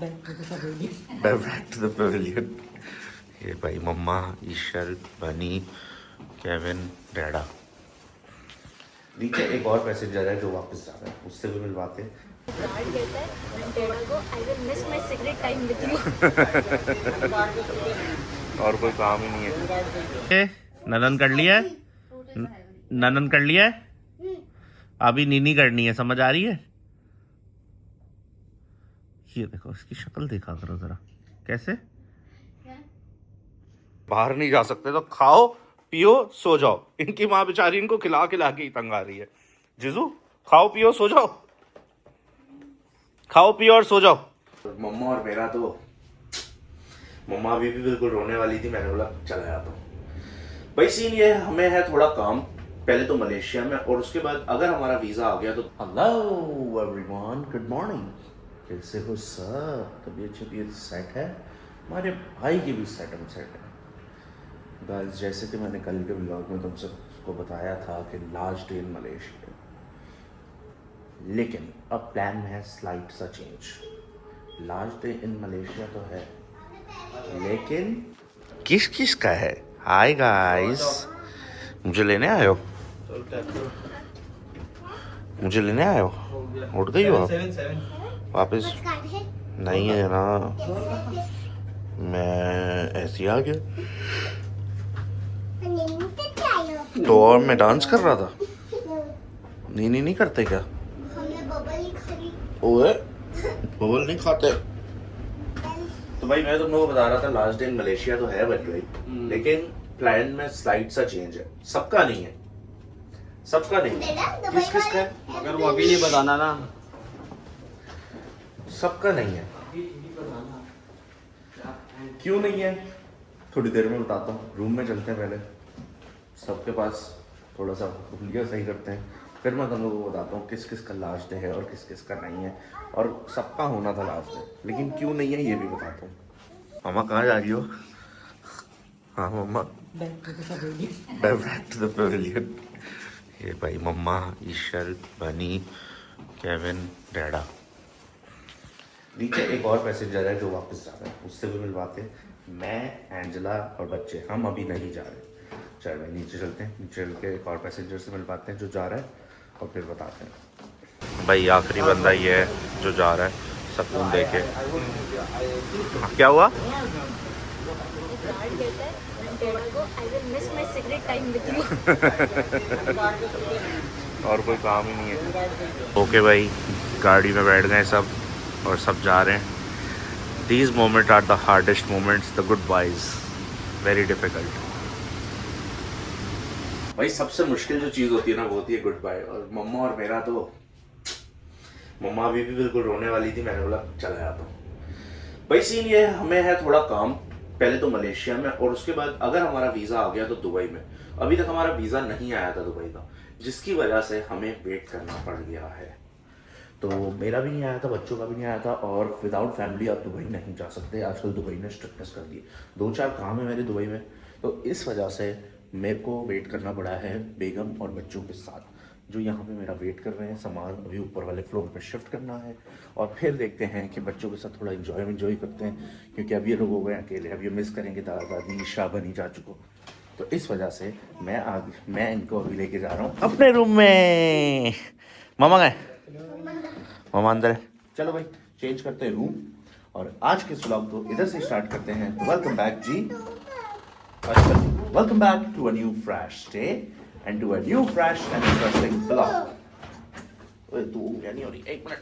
Back to the pavilion. ये भाई मम्मा, ईशल, बनी, केविन, डैडा। नीचे एक और पैसेंजर है जो वापस जा रहा है, उससे भी मिलवाते हैं। और कोई काम ही नहीं है। ननन कर लिया है, ननन कर लिया है, अभी नीनी करनी है, समझ आ रही है? ये देखो इसकी शक्ल देखा करो जरा, कैसे बाहर नहीं जा सकते तो खाओ पियो सो जाओ। इनकी माँ बेचारी इनको खिला खिला के ही तंग आ रही है। जिजू खाओ पियो सो जाओ, खाओ पियो और सो जाओ। मम्मा और मेरा तो, मम्मा अभी भी बिल्कुल रोने वाली थी, मैंने बोला चला जाता हूँ। भाई सीन ये है, हमें है थोड़ा काम, पहले तो मलेशिया में, और उसके बाद अगर हमारा वीजा आ गया तो। हेलो एवरीवन, गुड मॉर्निंग, कैसे हो सब? तबीयत सेट है? हमारे भाई की भी सेट है। गाइस जैसे कि मैंने कल के व्लॉग में तुम सबको बताया था कि लास्ट डे इन मलेशिया, लेकिन अब प्लान है स्लाइट सा change. Last day in Malaysia तो है, लेकिन किस किस का है? हाय गाइस, मुझे लेने आए हो? मुझे लेने आए हो? उठ गई हो आप वापस? नहीं है ना, मैं ऐसे ही आ गया तो। और मैं डांस कर रहा था। नीनी नहीं करते क्या? ओए बबल नहीं खाते। तो भाई मैं तुम लोगों को बता रहा था लास्ट डे इन मलेशिया तो है भाई, लेकिन प्लान में स्लाइड सा चेंज है। सबका नहीं है, सबका नहीं है। किस किस का है? अगर वो अभी नहीं बताना ना, सबका नहीं है। क्यों नहीं है थोड़ी देर में बताता हूँ। रूम में चलते हैं पहले, सबके पास थोड़ा सा हुलिया सही करते हैं, फिर मैं तुम लोगों को बताता हूँ किस किस का लास्ट डे है और किस किस का नहीं है। और सबका होना था लास्ट डे, लेकिन क्यों नहीं है ये भी बताता हूँ। मम्मा कहाँ जा रही हो? हाँ मम्मा, बैक टू द पवेलियन। ये भाई मम्मा, ईशल, बनी, केविन, डैडा। नीचे एक और पैसेंजर है जो वापस जा रहा है, उससे भी मिलवाते हैं। मैं, एंजेला और बच्चे, हम अभी नहीं जा रहे। चल भाई नीचे चलते हैं, नीचे चल के एक और पैसेंजर से मिलवाते हैं जो जा रहा है, और फिर बताते हैं। भाई आखिरी बंदा ये है जो जा रहा है, सुकून दे के। क्या हुआ? और कोई काम ही नहीं है। ओके भाई, गाड़ी में बैठ गए सब और सब जा रहे हैं। These moments are the hardest moments, the goodbyes, very difficult. भाई सबसे मुश्किल जो चीज़ होती है ना वो होती है गुड बाय। और मम्मा और मेरा तो, मम्मा अभी भी बिल्कुल रोने वाली थी, मैंने बोला चला जाता हूँ। भाई सीन ये है, हमें है थोड़ा काम, पहले तो मलेशिया में, और उसके बाद अगर हमारा वीज़ा आ गया तो दुबई में। अभी तक हमारा वीज़ा नहीं आया था दुबई का, जिसकी वजह से हमें वेट करना पड़ गया है। तो मेरा भी नहीं आया था, बच्चों का भी नहीं आया था, और विदाउट फैमिली आप दुबई नहीं जा सकते। आजकल दुबई ने स्ट्रिक्टनेस कर दी, 2-4 काम है मेरे दुबई में, तो इस वजह से मेरे को वेट करना पड़ा है बेगम और बच्चों के साथ, जो यहाँ पे मेरा वेट कर रहे हैं। सामान अभी ऊपर वाले फ्लोर पे शिफ्ट करना है, और फिर देखते हैं कि बच्चों के साथ थोड़ा इन्जॉय करते हैं, क्योंकि अब ये लोग हो गए अकेले, अब ये मिस करेंगे दादा दादी ईशा बनी चाचू को। तो इस वजह से मैं इनको अभी लेके जा रहा हूँ अपने रूम में। मामा गए, मामा अंदर है। चलो भाई चेंज करते हैं रूम, और आज के व्लॉग तो इधर से स्टार्ट करते हैं। वेलकम बैक जी, welcome back to a new fresh day and to a new fresh and interesting vlog. ओए तू क्या नहीं हो रही, एक मिनट।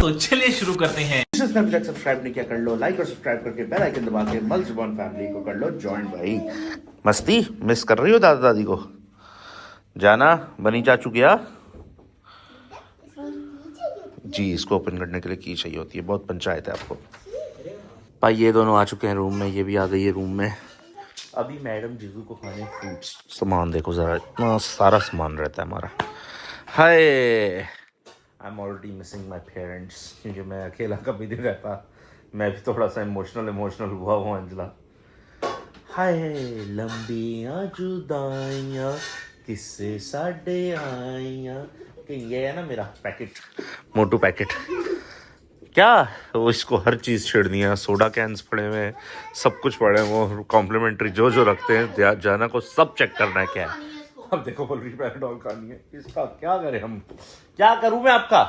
तो चलिए शुरू करते हैं। अभी तक सब्सक्राइब नहीं किया कर लो, लाइक और सब्सक्राइब करके बेल आइकन दबा के मल्टीबॉन फैमिली को कर लो ज्वाइन। भाई मस्ती मिस कर रही हो दादा दादी को? जाना बनी चाचू गया जी, इसको ओपन करने के लिए की चाहिए होती है, बहुत पंचायत है आपको। भाई ये दोनों आ चुके हैं रूम में, ये भी आ गई है रूम में। अभी मैडम जीजू को खाने फ्रूट्स, सामान देखो जरा, इतना सारा सामान रहता है हमारा। Hi, I am already missing my parents, क्योंकि मैं अकेला कभी नहीं रहता। मैं भी थोड़ा सा इमोशनल हुआ हूँ अंजला। हाय लंबियां जुदाइयां किससे साडे आइयां। कि ये है ना मेरा पैकेट, मोटू पैकेट। क्या वो इसको हर चीज़ छेड़नी है, सोडा कैंस पड़े हुए हैं, सब कुछ पड़े हैं, वो कॉम्प्लीमेंट्री जो जो रखते हैं जाना को सब चेक करना है क्या है। अब देखो बोल रही पैराडॉल खानी है, इसका क्या करें हम, क्या करूं मैं आपका।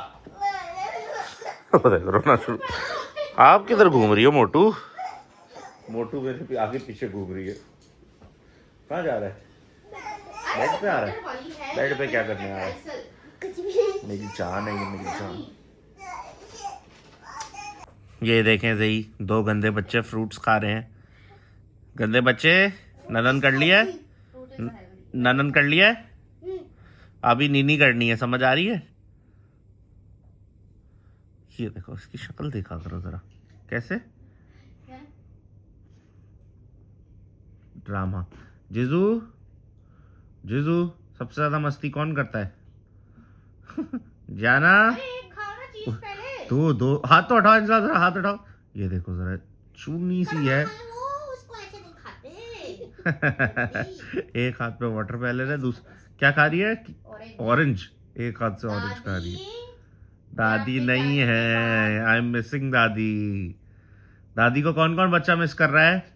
देखो रोना शुरू। आप किधर घूम रही हो मोटू? मोटू मेरे आगे पीछे घूम रही है। कहाँ जा रहा है? बेड पे आ रहा है? बेड पे क्या करने आ रहा है? मेरी जान है ये, मेरी जान। ये देखें सही, 2 गंदे बच्चे फ्रूट्स खा रहे हैं। गंदे बच्चे ननन कर लिया है? ननन कर लिया है? अभी नीनी करनी है, समझ आ रही है? ये देखो इसकी शक्ल देखा करो जरा, कैसे ड्रामा। जिजू जिजू सबसे ज्यादा मस्ती कौन करता है? जाना दो हाथ तो हटाओ, इंसान जरा हाथ हटाओ। ये देखो जरा चूनी सी है। उसको ऐसे नहीं खाते। एक हाथ पे वाटर पेलन है, क्या खा रही है? ऑरेंज। एक हाथ से ऑरेंज खा रही है। दादी नहीं है, आई एम मिसिंग दादी। दादी को कौन कौन बच्चा मिस कर रहा है?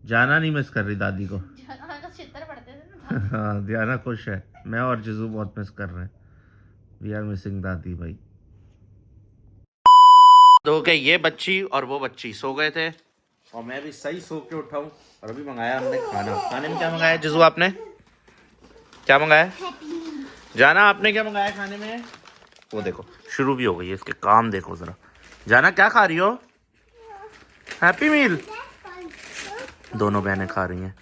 जाना नहीं मिस कर रही दादी को। हाँ दियाना खुश है, मैं और जिजू बहुत मिस कर रहे हैं। वी आर मिसिंग दादी भाई। तो क्या ये बच्ची और वो बच्ची सो गए थे और मैं भी सही सो के उठा हूँ और अभी मंगाया हमने खाना। खाने में क्या मंगाया जिजू आपने? क्या मंगाया? जाना आपने क्या मंगाया खाने में? वो देखो शुरू भी हो गई है, इसके काम देखो जरा। जाना क्या खा रही हो? Happy meal. दोनों बहनें खा रही हैं,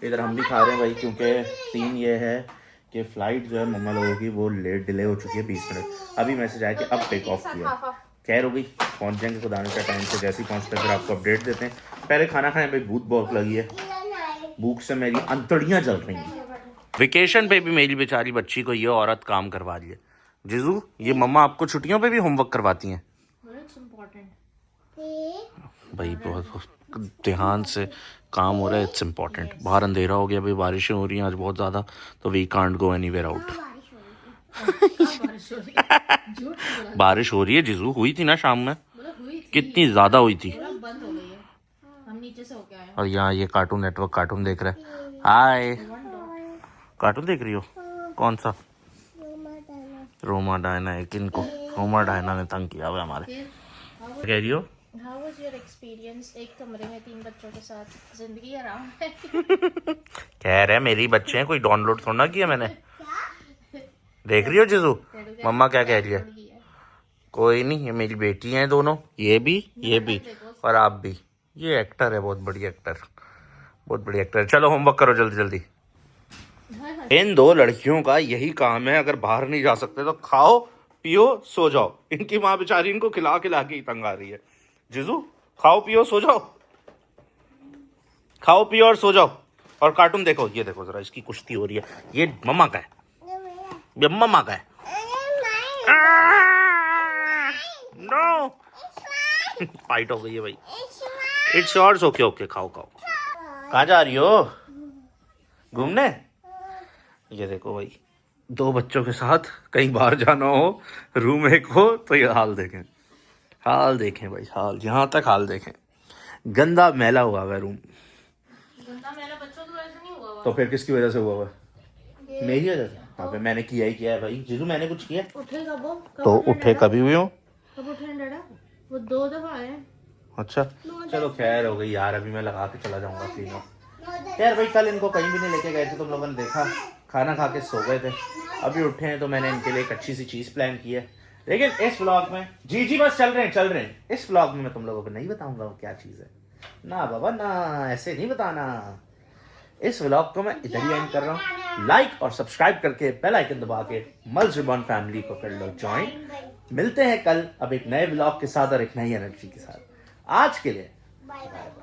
इधर हम भी खा रहे हैं भाई, क्योंकि सीन ये है कि फ्लाइट जो है मम्मा लोगों की वो लेट डिले हो चुकी है 20 मिनट। अभी मैसेज आया कि अब टेक ऑफ किया, खैर हो गई, पहुंच जाएंगे खुदा का टाइम से। जैसे ही पहुंचते फिर आपको अपडेट देते हैं। पहले खाना खाने में भूख बहुत लगी है, भूख से मेरी अंतड़ियां जल रही हैं। वेकेशन पे भी मेरी बेचारी बच्ची को ये औरत काम करवा रही है। जिजू ये मम्मा आपको छुट्टियों पे भी होमवर्क करवाती हैं? भाई बहुत ध्यान से काम हो रहा है, इट्स इम्पोर्टेंट। बाहर अंधेरा हो गया भाई, बारिशें हो रही हैं आज बहुत ज़्यादा, तो we can't go anywhere out. बारिश हो रही है जिजू, हुई थी ना शाम में, कितनी ज़्यादा हुई थी। और यहाँ ये कार्टून नेटवर्क कार्टून देख रहा है। हाय कार्टून देख रही हो? कौन सा? रोमा डायना है। किनको? रोमा डायना ने तंग किया हुआ हमारे। कह रही हो? How was your experience? एक कमरे में 3 बच्चों के साथ, जिंदगी आराम है। कह रहे मेरी बच्चे हैं, कोई डाउनलोड थोड़ा किया मैंने। देख रही हो जिजू मम्मा क्या कह रही है? कोई नहीं, ये मेरी बेटी हैं दोनों, ये भी और आप भी। ये एक्टर है, बहुत बढ़िया एक्टर, बहुत बढ़िया एक्टर। चलो होमवर्क करो जल्दी जल्दी। इन 2 लड़कियों का यही काम है, अगर बाहर नहीं जा सकते तो खाओ पियो सो जाओ। इनकी माँ बेचारी इनको खिला खिला के ही तंग आ रही है। जिजू खाओ पियो सो जाओ, खाओ पियो और सो जाओ और कार्टून देखो। ये देखो जरा इसकी कुश्ती हो रही है। ये मम्मा का है, ये मम्मा का है। नो फाइट हो गई है भाई। It's yours. ओके ओके खाओ खाओ। कहाँ जा रही हो? घूमने? ये देखो भाई 2 बच्चों के साथ कहीं बाहर जाना हो, रूम एक हो तो ये हाल देखें, हाल देखें भाई, हाल यहाँ तक हाल देखें। गंदा मैला हुआ है रूम। गंदा मेरा बच्चों तो ऐसे नहीं हुआ। तो फिर किसकी वजह से हुआ हुआ? मेरी वजह से? हाँ फिर मैंने किया ही किया है भाई। जिजू मैंने कुछ किया? उठेगा वो तो उठे कभी हुए हो? कब उठे डैडा? वो 2 दफा आए। अच्छा चलो खैर हो गई यार, अभी मैं लगा के चला जाऊंगा क्लीनर। यार भाई कल इनको कहीं भी नहीं लेके गए थे, तुम लोगों ने देखा, खाना खा के सो गए थे। अभी उठे हैं तो मैंने इनके लिए एक अच्छी सी चीज़ प्लान की है, लेकिन इस व्लॉग में जी बस चल रहे हैं। इस व्लॉग में मैं तुम लोगों को नहीं बताऊंगा वो क्या चीज़ है। ना बाबा ना, ऐसे नहीं बताना। इस व्लॉग को मैं इधर ही एंड कर रहा हूँ। लाइक और सब्सक्राइब करके बेल आइकन दबा के मल्स रिबॉन फैमिली को कर लो ज्वाइन। मिलते हैं कल अब एक नए व्लॉग के साथ और एक नई एनर्जी के साथ। आज के लिए बाय बाय।